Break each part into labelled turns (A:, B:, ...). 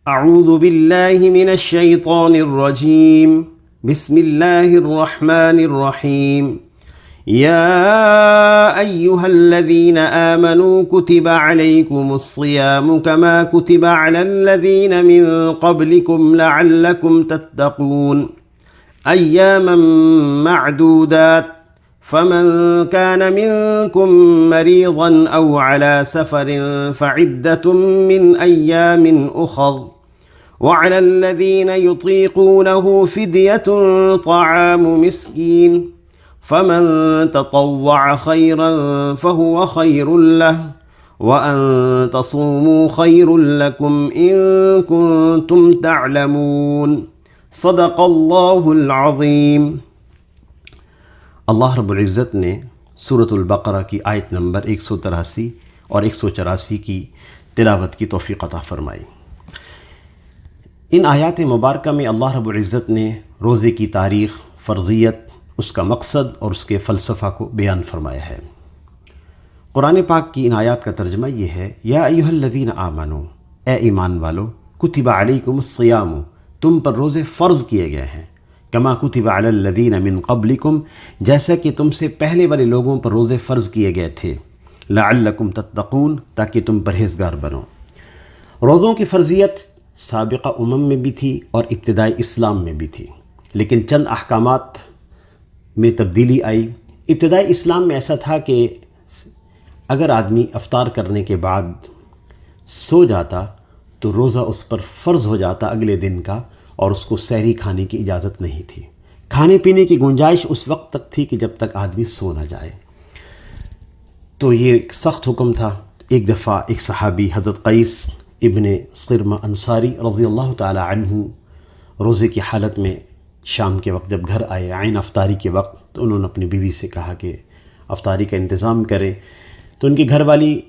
A: اعوذ باللہ من الشیطان الرجیم بسم اللہ الرحمن الرحیم یا ایہا الذین آمنوا کتب علیکم الصیام کما کتب علی الذین من قبلکم لعلکم تتقون ایاما معدودات فمن كان منكم مريضا أو على سفر فعدة من أيام أخر وعلى الذين يطيقونه فدية طعام مسكين فمن تطوع خيرا فهو خير له وأن تصوموا خير لكم إن كنتم تعلمون صدق الله العظيم۔ اللہ رب العزت نے سورۃ البقرہ کی آیت نمبر 183 اور 184 کی تلاوت کی توفیق عطا فرمائی۔ ان آیات مبارکہ میں اللہ رب العزت نے روزے کی تاریخ، فرضیت، اس کا مقصد اور اس کے فلسفہ کو بیان فرمایا ہے۔ قرآن پاک کی ان آیات کا ترجمہ یہ ہے، یا ایھا الذین آمنو، اے ایمان والو، کتب علیکم الصیام، تم پر روزے فرض کیے گئے ہیں، کما کتب علی الذین من قبلکم، جیسا کہ تم سے پہلے والے لوگوں پر روزے فرض کیے گئے تھے، لعلکم تتقون، تاکہ تم پرہیزگار بنو۔ روزوں کی فرضیت سابقہ امم میں بھی تھی اور ابتدائی اسلام میں بھی تھی، لیکن چند احکامات میں تبدیلی آئی۔ ابتدائی اسلام میں ایسا تھا کہ اگر آدمی افطار کرنے کے بعد سو جاتا تو روزہ اس پر فرض ہو جاتا اگلے دن کا، اور اس کو سحری کھانے کی اجازت نہیں تھی۔ کھانے پینے کی گنجائش اس وقت تک تھی کہ جب تک آدمی سو نہ جائے۔ تو یہ ایک سخت حکم تھا۔ ایک دفعہ ایک صحابی حضرت قیس ابن صرمہ انصاری رضی اللہ تعالی عنہ روزے کی حالت میں شام کے وقت جب گھر آئے، عین افطاری کے وقت، تو انہوں نے اپنی بیوی سے کہا کہ افطاری کا انتظام کرے۔ تو ان کی گھر والی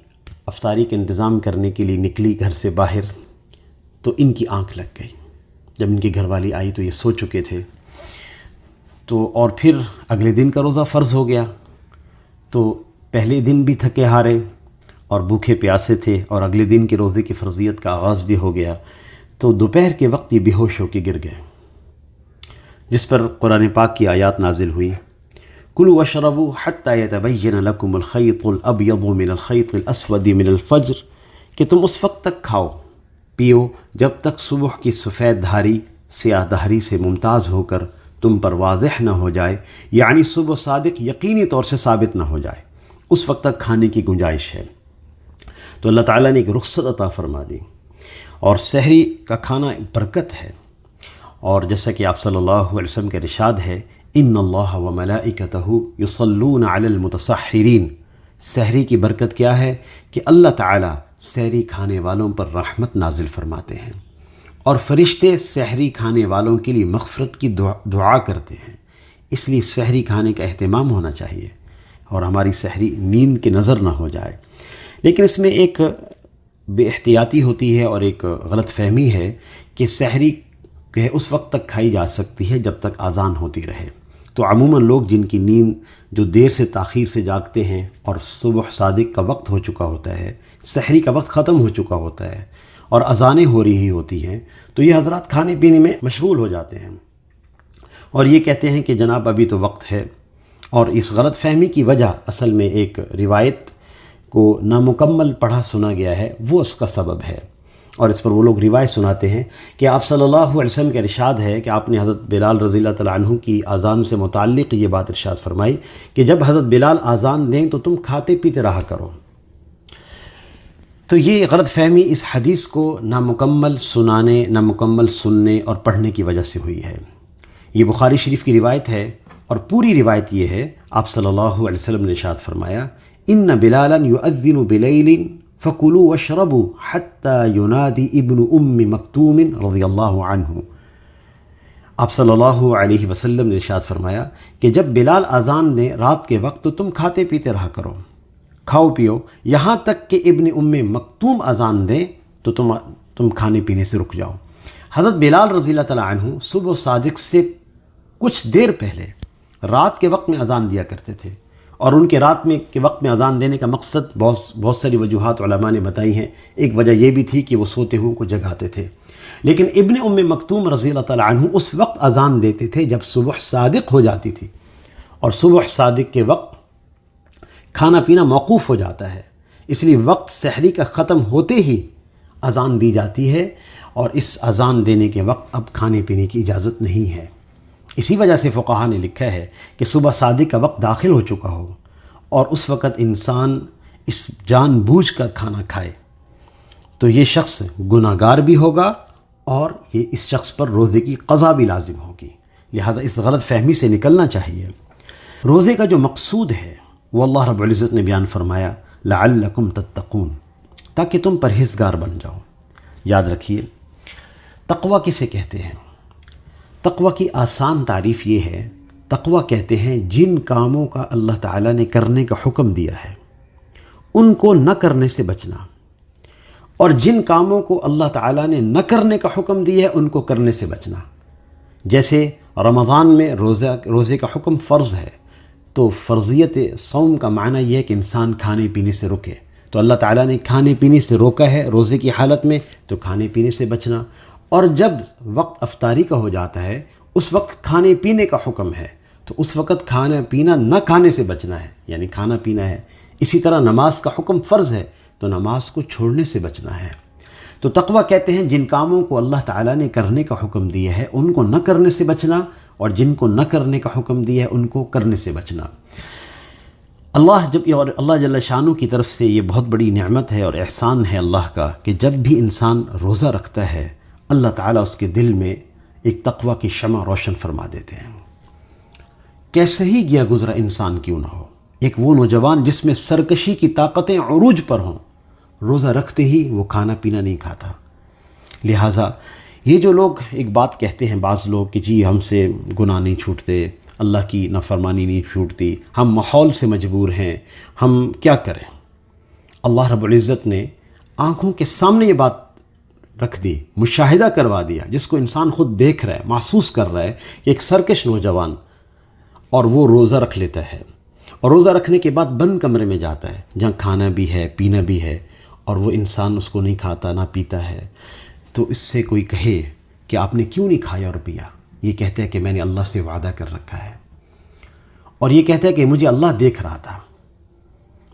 A: افطاری کا انتظام کرنے کے لیے نکلی گھر سے باہر، تو ان کی آنکھ لگ گئی۔ جب ان کی گھر والی آئی تو یہ سو چکے تھے، تو اور پھر اگلے دن کا روزہ فرض ہو گیا، تو پہلے دن بھی تھکے ہارے اور بھوکے پیاسے تھے، اور اگلے دن کے روزے کی فرضیت کا آغاز بھی ہو گیا، تو دوپہر کے وقت یہ بے ہوش ہو کے گر گئے، جس پر قرآن پاک کی آیات نازل ہوئی، کلوا واشربوا حتی یتبین لکم الخیط الابیض من الخیط الاسود من الفجر، کہ تم اس وقت تک کھاؤ پیو جب تک صبح کی سفید دھاری سیاہ دھاری سے ممتاز ہو کر تم پر واضح نہ ہو جائے، یعنی صبح صادق یقینی طور سے ثابت نہ ہو جائے، اس وقت تک کھانے کی گنجائش ہے۔ تو اللہ تعالیٰ نے ایک رخصت عطا فرما دی، اور سحری کا کھانا برکت ہے، اور جیسا کہ آپ صلی اللہ علیہ وسلم کا ارشاد ہے، ان اللہ وملائکتہ یصلون علی المتسحرین، سحری کی برکت کیا ہے کہ اللہ تعالیٰ سحری کھانے والوں پر رحمت نازل فرماتے ہیں، اور فرشتے سحری کھانے والوں کے لیے مغفرت کی دعا کرتے ہیں۔ اس لیے سحری کھانے کا اہتمام ہونا چاہیے، اور ہماری سحری نیند کی نظر نہ ہو جائے۔ لیکن اس میں ایک بے احتیاطی ہوتی ہے اور ایک غلط فہمی ہے کہ سحری اس وقت تک کھائی جا سکتی ہے جب تک اذان ہوتی رہے۔ تو عموماً لوگ جن کی نیند جو دیر سے تاخیر سے جاگتے ہیں اور صبح صادق کا وقت ہو چکا ہوتا ہے، سحری کا وقت ختم ہو چکا ہوتا ہے اور اذانیں ہو رہی ہوتی ہیں، تو یہ حضرات کھانے پینے میں مشغول ہو جاتے ہیں، اور یہ کہتے ہیں کہ جناب ابھی تو وقت ہے۔ اور اس غلط فہمی کی وجہ اصل میں ایک روایت کو نامکمل پڑھا سنا گیا ہے، وہ اس کا سبب ہے۔ اور اس پر وہ لوگ روایت سناتے ہیں کہ آپ صلی اللہ علیہ وسلم کا ارشاد ہے کہ آپ نے حضرت بلال رضی اللہ تعالیٰ عنہ کی اذان سے متعلق یہ بات ارشاد فرمائی کہ جب حضرت بلال اذان دیں تو تم کھاتے پیتے رہا کرو۔ تو یہ غلط فہمی اس حدیث کو نامکمل سنانے، نامکمل سننے اور پڑھنے کی وجہ سے ہوئی ہے۔ یہ بخاری شریف کی روایت ہے، اور پوری روایت یہ ہے، آپ صلی اللہ علیہ وسلم نے ارشاد فرمایا، ان بلالا یؤذن بلیل فکلوا واشربوا حتی ینادی ابن ام مکتوم رضی اللہ عنہ۔ آپ صلی اللہ علیہ وسلم نے ارشاد فرمایا کہ جب بلال اذان دیں رات کے وقت تو تم کھاتے پیتے رہا کرو، کھاؤ پیو، یہاں تک کہ ابن ام مکتوم اذان دیں تو تم کھانے پینے سے رک جاؤ۔ حضرت بلال رضی اللہ تعالیٰ عنہ صبح صادق سے کچھ دیر پہلے رات کے وقت میں اذان دیا کرتے تھے، اور ان کے رات میں کے وقت میں اذان دینے کا مقصد بہت ساری وجوہات علماء نے بتائی ہیں۔ ایک وجہ یہ بھی تھی کہ وہ سوتے ہوئے کو جگاتے تھے، لیکن ابن مکتوم رضی اللہ تعالیٰ عنہ اس وقت اذان دیتے تھے جب صبح صادق ہو جاتی تھی، اور صبح صادق کے وقت کھانا پینا موقوف ہو جاتا ہے، اس لیے وقت سحری کا ختم ہوتے ہی اذان دی جاتی ہے، اور اس اذان دینے کے وقت اب کھانے پینے کی اجازت نہیں ہے۔ اسی وجہ سے فقہاء نے لکھا ہے کہ صبح صادق کا وقت داخل ہو چکا ہو اور اس وقت انسان اس جان بوجھ کر کھانا کھائے تو یہ شخص گناہ گار بھی ہوگا اور یہ اس شخص پر روزے کی قضا بھی لازم ہوگی۔ لہذا اس غلط فہمی سے نکلنا چاہیے۔ روزے کا جو مقصود ہے وہ اللہ رب العزت نے بیان فرمایا لعلکم تتقون، تاکہ تم پرہیزگار بن جاؤ۔ یاد رکھیے تقوی کسے کہتے ہیں؟ تقوی کی آسان تعریف یہ ہے، تقوی کہتے ہیں جن کاموں کا اللہ تعالیٰ نے کرنے کا حکم دیا ہے ان کو نہ کرنے سے بچنا، اور جن کاموں کو اللہ تعالیٰ نے نہ کرنے کا حکم دیا ہے ان کو کرنے سے بچنا۔ جیسے رمضان میں روزے کا حکم فرض ہے، تو فرضیت صوم کا معنی یہ ہے کہ انسان کھانے پینے سے رکے، تو اللہ تعالیٰ نے کھانے پینے سے روکا ہے روزے کی حالت میں، تو کھانے پینے سے بچنا۔ اور جب وقت افطاری کا ہو جاتا ہے اس وقت کھانے پینے کا حکم ہے، تو اس وقت کھانا پینا نہ کھانے سے بچنا ہے، یعنی کھانا پینا ہے۔ اسی طرح نماز کا حکم فرض ہے تو نماز کو چھوڑنے سے بچنا ہے۔ تو تقوی کہتے ہیں جن کاموں کو اللہ تعالیٰ نے کرنے کا حکم دیا ہے ان کو نہ کرنے سے بچنا، اور جن کو نہ کرنے کا حکم دیا ہے ان کو کرنے سے بچنا۔ اللہ جل شانہ کی طرف سے یہ بہت بڑی نعمت ہے اور احسان ہے اللہ کا کہ جب بھی انسان روزہ رکھتا ہے اللہ تعالیٰ اس کے دل میں ایک تقوی کی شمع روشن فرما دیتے ہیں۔ کیسے ہی گیا گزرا انسان کیوں نہ ہو، ایک وہ نوجوان جس میں سرکشی کی طاقتیں عروج پر ہوں، روزہ رکھتے ہی وہ کھانا پینا نہیں کھاتا۔ لہٰذا یہ جو لوگ ایک بات کہتے ہیں بعض لوگ کہ جی ہم سے گناہ نہیں چھوٹتے، اللہ کی نافرمانی نہیں چھوٹتی، ہم ماحول سے مجبور ہیں، ہم کیا کریں؟ اللہ رب العزت نے آنکھوں کے سامنے یہ بات رکھ دی، مشاہدہ کروا دیا، جس کو انسان خود دیکھ رہا ہے، محسوس کر رہا ہے کہ ایک سرکش نوجوان، اور وہ روزہ رکھ لیتا ہے، اور روزہ رکھنے کے بعد بند کمرے میں جاتا ہے جہاں کھانا بھی ہے پینا بھی ہے، اور وہ انسان اس کو نہیں کھاتا نہ پیتا ہے۔ تو اس سے کوئی کہے کہ آپ نے کیوں نہیں کھایا اور پیا، یہ کہتا ہے کہ میں نے اللہ سے وعدہ کر رکھا ہے، اور یہ کہتا ہے کہ مجھے اللہ دیکھ رہا تھا۔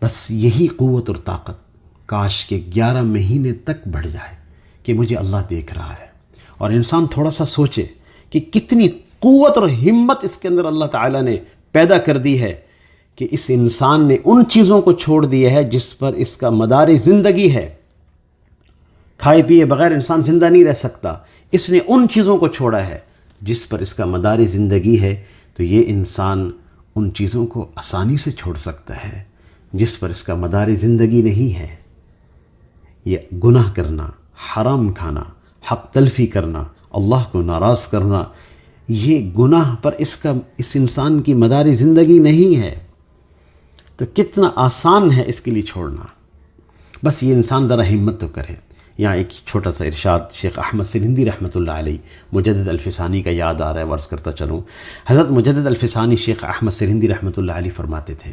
A: بس یہی قوت اور طاقت کاش کے 11 مہینے تک بڑھ جائے کہ مجھے اللہ دیکھ رہا ہے، اور انسان تھوڑا سا سوچے کہ کتنی قوت اور ہمت اس کے اندر اللہ تعالیٰ نے پیدا کر دی ہے کہ اس انسان نے ان چیزوں کو چھوڑ دیا ہے جس پر اس کا مدار زندگی ہے۔ کھائے پیے بغیر انسان زندہ نہیں رہ سکتا، اس نے ان چیزوں کو چھوڑا ہے جس پر اس کا مدار زندگی ہے، تو یہ انسان ان چیزوں کو آسانی سے چھوڑ سکتا ہے جس پر اس کا مدار زندگی نہیں ہے۔ یہ گناہ کرنا، حرام کھانا، حق تلفی کرنا، اللہ کو ناراض کرنا، یہ گناہ پر اس انسان کی مدار زندگی نہیں ہے، تو کتنا آسان ہے اس کے لیے چھوڑنا۔ بس یہ انسان ذرا ہمت تو کرے۔ یہاں ایک چھوٹا سا ارشاد شیخ احمد سرہندی رحمۃ اللہ علیہ مجدد الفسانی کا یاد آ رہا ہے، عرض کرتا چلوں۔ حضرت مجدد الفسانی شیخ احمد سرہندی رحمۃ اللہ علیہ فرماتے تھے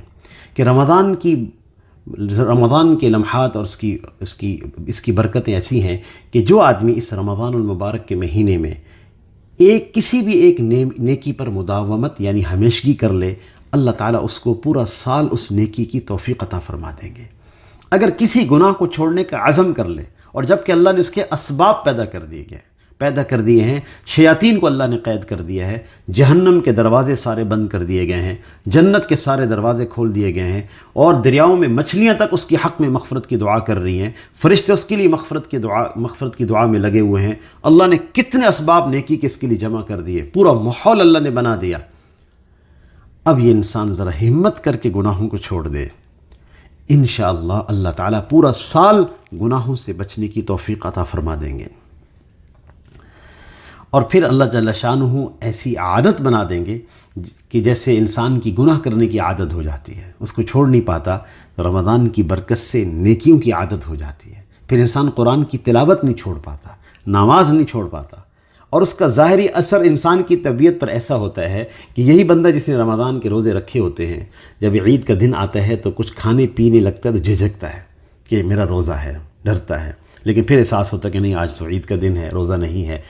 A: کہ رمضان کے لمحات اور اس کی برکتیں ایسی ہیں کہ جو آدمی اس رمضان المبارک کے مہینے میں کسی بھی ایک نیکی پر مداومت یعنی ہمیشگی کر لے، اللہ تعالیٰ اس کو پورا سال اس نیکی کی توفیق عطا فرما دیں گے۔ اگر کسی گناہ کو چھوڑنے کا عزم کر لے، اور جب کہ اللہ نے اس کے اسباب پیدا کر دیے ہیں، شیاطین کو اللہ نے قید کر دیا ہے، جہنم کے دروازے سارے بند کر دیے گئے ہیں، جنت کے سارے دروازے کھول دیے گئے ہیں، اور دریاؤں میں مچھلیاں تک اس کے حق میں مغفرت کی دعا کر رہی ہیں، فرشتے اس کے لیے مغفرت کی دعا میں لگے ہوئے ہیں، اللہ نے کتنے اسباب نیکی کے اس کے لیے جمع کر دیے، پورا ماحول اللہ نے بنا دیا۔ اب یہ انسان ذرا ہمت کر کے گناہوں کو چھوڑ دے، انشاءاللہ اللہ تعالیٰ پورا سال گناہوں سے بچنے کی توفیق عطا فرما دیں گے، اور پھر اللہ جل شانہ ایسی عادت بنا دیں گے کہ جیسے انسان کی گناہ کرنے کی عادت ہو جاتی ہے، اس کو چھوڑ نہیں پاتا، رمضان کی برکت سے نیکیوں کی عادت ہو جاتی ہے، پھر انسان قرآن کی تلاوت نہیں چھوڑ پاتا، نماز نہیں چھوڑ پاتا، اور اس کا ظاہری اثر انسان کی طبیعت پر ایسا ہوتا ہے کہ یہی بندہ جس نے رمضان کے روزے رکھے ہوتے ہیں، جب عید کا دن آتا ہے تو کچھ کھانے پینے لگتا ہے تو جھجکتا ہے کہ میرا روزہ ہے، ڈرتا ہے، لیکن پھر احساس ہوتا ہے کہ نہیں آج تو عید کا دن ہے، روزہ نہیں ہے۔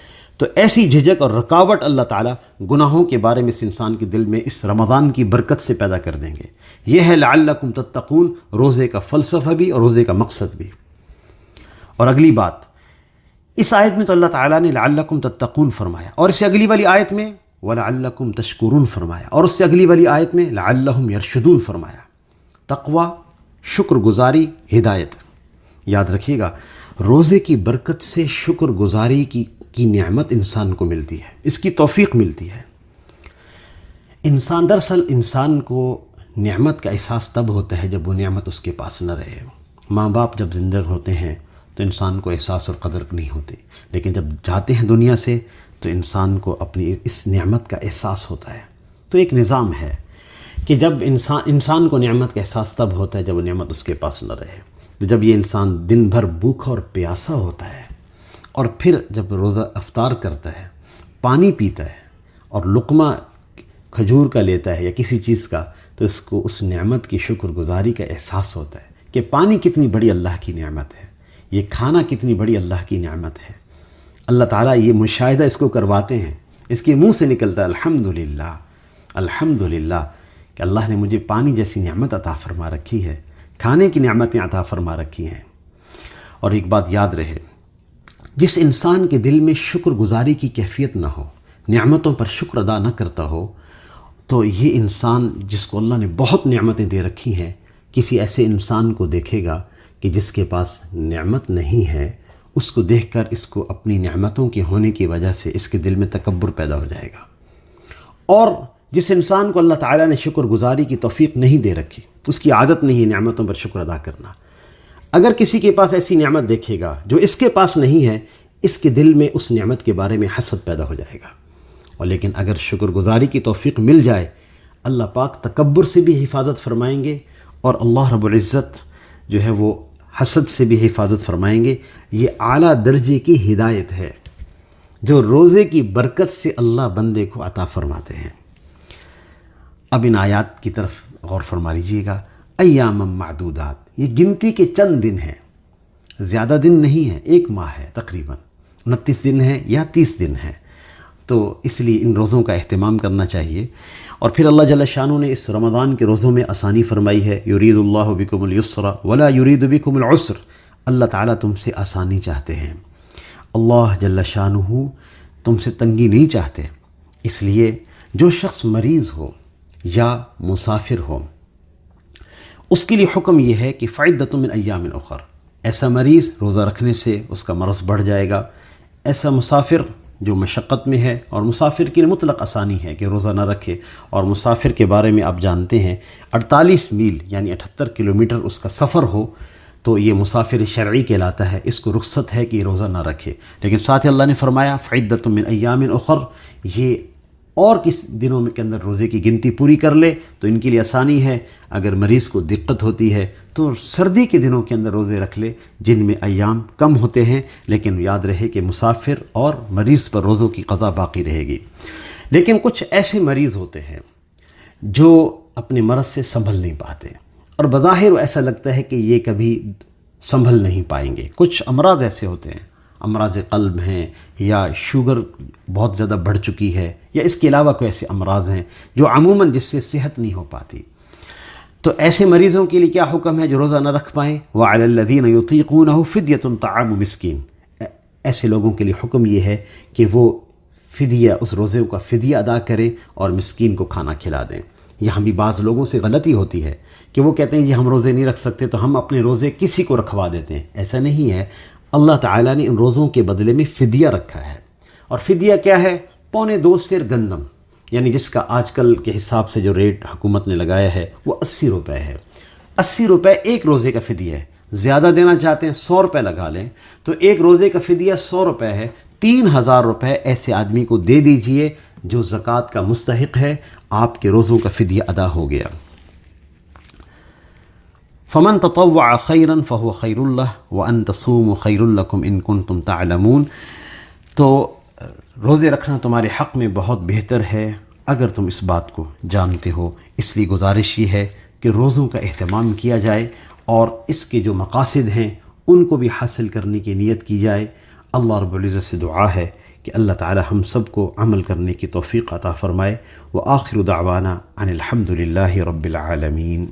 A: تو ایسی جھجک اور رکاوٹ اللہ تعالیٰ گناہوں کے بارے میں اس انسان کے دل میں اس رمضان کی برکت سے پیدا کر دیں گے۔ یہ ہے لعلکم تتقون، روزے کا فلسفہ بھی اور روزے کا مقصد بھی۔ اور اگلی بات، اس آیت میں تو اللہ تعالیٰ نے لعلکم تتقون فرمایا، اور اس سے اگلی والی آیت میں وَلَعَلَّكُمْ تَشْكُرُونَ فرمایا، اور اس سے اگلی والی آیت میں لَعَلَّهُمْ يَرْشُدُونَ فرمایا۔ تقوی، شکر گزاری، ہدایت۔ یاد رکھیے گا، روزے کی برکت سے شکر گزاری کی نعمت انسان کو ملتی ہے، اس کی توفیق ملتی ہے۔ دراصل انسان کو نعمت کا احساس تب ہوتا ہے جب وہ نعمت اس کے پاس نہ رہے۔ ماں باپ جب زندہ ہوتے ہیں تو انسان کو احساس اور قدر نہیں ہوتی، لیکن جب جاتے ہیں دنیا سے تو انسان کو اپنی اس نعمت کا احساس ہوتا ہے۔ تو ایک نظام ہے کہ جب انسان کو نعمت کا احساس تب ہوتا ہے جب وہ نعمت اس کے پاس نہ رہے۔ تو جب یہ انسان دن بھر بھوکا اور پیاسا ہوتا ہے اور پھر جب روزہ افطار کرتا ہے، پانی پیتا ہے اور لقمہ کھجور کا لیتا ہے یا کسی چیز کا، تو اس کو اس نعمت کی شکر گزاری کا احساس ہوتا ہے کہ پانی کتنی بڑی اللہ کی نعمت ہے، یہ کھانا کتنی بڑی اللہ کی نعمت ہے۔ اللہ تعالیٰ یہ مشاہدہ اس کو کرواتے ہیں، اس کے منہ سے نکلتا ہے الحمدللہ، الحمدللہ کہ اللہ نے مجھے پانی جیسی نعمت عطا فرما رکھی ہے، کھانے کی نعمتیں عطا فرما رکھی ہیں۔ اور ایک بات یاد رہے، جس انسان کے دل میں شکر گزاری کی کیفیت نہ ہو، نعمتوں پر شکر ادا نہ کرتا ہو، تو یہ انسان جس کو اللہ نے بہت نعمتیں دے رکھی ہیں، کسی ایسے انسان کو دیکھے گا کہ جس کے پاس نعمت نہیں ہے، اس کو دیکھ کر اس کو اپنی نعمتوں کے ہونے کی وجہ سے اس کے دل میں تکبر پیدا ہو جائے گا۔ اور جس انسان کو اللہ تعالیٰ نے شکر گزاری کی توفیق نہیں دے رکھی، اس کی عادت نہیں ہے نعمتوں پر شکر ادا کرنا، اگر کسی کے پاس ایسی نعمت دیکھے گا جو اس کے پاس نہیں ہے، اس کے دل میں اس نعمت کے بارے میں حسد پیدا ہو جائے گا۔ اور لیکن اگر شکر گزاری کی توفیق مل جائے، اللہ پاک تکبر سے بھی حفاظت فرمائیں گے اور اللہ رب العزت جو ہے وہ حسد سے بھی حفاظت فرمائیں گے۔ یہ اعلیٰ درجے کی ہدایت ہے جو روزے کی برکت سے اللہ بندے کو عطا فرماتے ہیں۔ اب ان آیات کی طرف غور فرما لیجیے گا۔ ایام معدودات، یہ گنتی کے چند دن ہیں، زیادہ دن نہیں ہے، ایک ماہ ہے تقریباً، 29 دن ہے یا 30 دن ہے، تو اس لیے ان روزوں کا اہتمام کرنا چاہیے۔ اور پھر اللہ جل شانہ نے اس رمضان کے روزوں میں آسانی فرمائی ہے، یرید اللہ بکم اليسر ولا یرید بکم العسر، اللہ تعالیٰ تم سے آسانی چاہتے ہیں، اللہ جل شانہ تم سے تنگی نہیں چاہتے۔ اس لیے جو شخص مریض ہو یا مسافر ہو، اس کے لیے حکم یہ ہے کہ فعدۃ من ایام اخر، ایسا مریض روزہ رکھنے سے اس کا مرض بڑھ جائے گا، ایسا مسافر جو مشقت میں ہے، اور مسافر کی مطلق آسانی ہے کہ روزہ نہ رکھے، اور مسافر کے بارے میں آپ جانتے ہیں 48 میل یعنی 78 کلومیٹر اس کا سفر ہو تو یہ مسافر شرعی کہلاتا ہے، اس کو رخصت ہے کہ یہ روزہ نہ رکھے۔ لیکن ساتھ ہی اللہ نے فرمایا فعدۃ من ایام اخر، یہ اور کس دنوں کے اندر روزے کی گنتی پوری کر لے تو ان کے لیے آسانی ہے۔ اگر مریض کو دقت ہوتی ہے تو سردی کے دنوں کے اندر روزے رکھ لے جن میں ایام کم ہوتے ہیں، لیکن یاد رہے کہ مسافر اور مریض پر روزوں کی قضا باقی رہے گی۔ لیکن کچھ ایسے مریض ہوتے ہیں جو اپنے مرض سے سنبھل نہیں پاتے، اور بظاہر ایسا لگتا ہے کہ یہ کبھی سنبھل نہیں پائیں گے۔ کچھ امراض ایسے ہوتے ہیں، امراض قلب ہیں یا شوگر بہت زیادہ بڑھ چکی ہے، یا اس کے علاوہ کوئی ایسے امراض ہیں جو عموماً جس سے صحت نہیں ہو پاتی، تو ایسے مریضوں کے لیے کیا حکم ہے جو روزہ نہ رکھ پائیں؟ وَعَلَى الَّذِينَ يُطِيقُونَهُ فِدْيَةٌ طَعَامُ مِسْكِينٍ، ایسے لوگوں کے لیے حکم یہ ہے کہ وہ فدیہ، اس روزے کا فدیہ ادا کریں اور مسکین کو کھانا کھلا دیں۔ یہاں بھی بعض لوگوں سے غلطی ہوتی ہے کہ وہ کہتے ہیں یہ ہم روزے نہیں رکھ سکتے تو ہم اپنے روزے کسی کو رکھوا دیتے ہیں۔ ایسا نہیں ہے، اللہ تعالیٰ نے ان روزوں کے بدلے میں فدیہ رکھا ہے، اور فدیہ کیا ہے؟ 2.25 سیر گندم، یعنی جس کا آج کل کے حساب سے جو ریٹ حکومت نے لگایا ہے وہ 80 روپے ہے۔ 80 روپے ایک روزے کا فدیہ ہے۔ زیادہ دینا چاہتے ہیں 100 روپے لگا لیں تو ایک روزے کا فدیہ 100 روپے ہے۔ 3000 روپے ایسے آدمی کو دے دیجئے جو زکوٰۃ کا مستحق ہے، آپ کے روزوں کا فدیہ ادا ہو گیا۔ فمن تطوع خیرا فهو خیر اللہ وان تصوموا خیر لکم ان کنتم تعلمون۔ تو روزے رکھنا تمہارے حق میں بہت بہتر ہے اگر تم اس بات کو جانتے ہو۔ اس لیے گزارش یہ ہے کہ روزوں کا اہتمام کیا جائے اور اس کے جو مقاصد ہیں ان کو بھی حاصل کرنے کی نیت کی جائے۔ اللہ رب العزت سے دعا ہے کہ اللہ تعالی ہم سب کو عمل کرنے کی توفیق عطا فرمائے۔ وآخر دعوانا ان الحمد للہ رب العالمین۔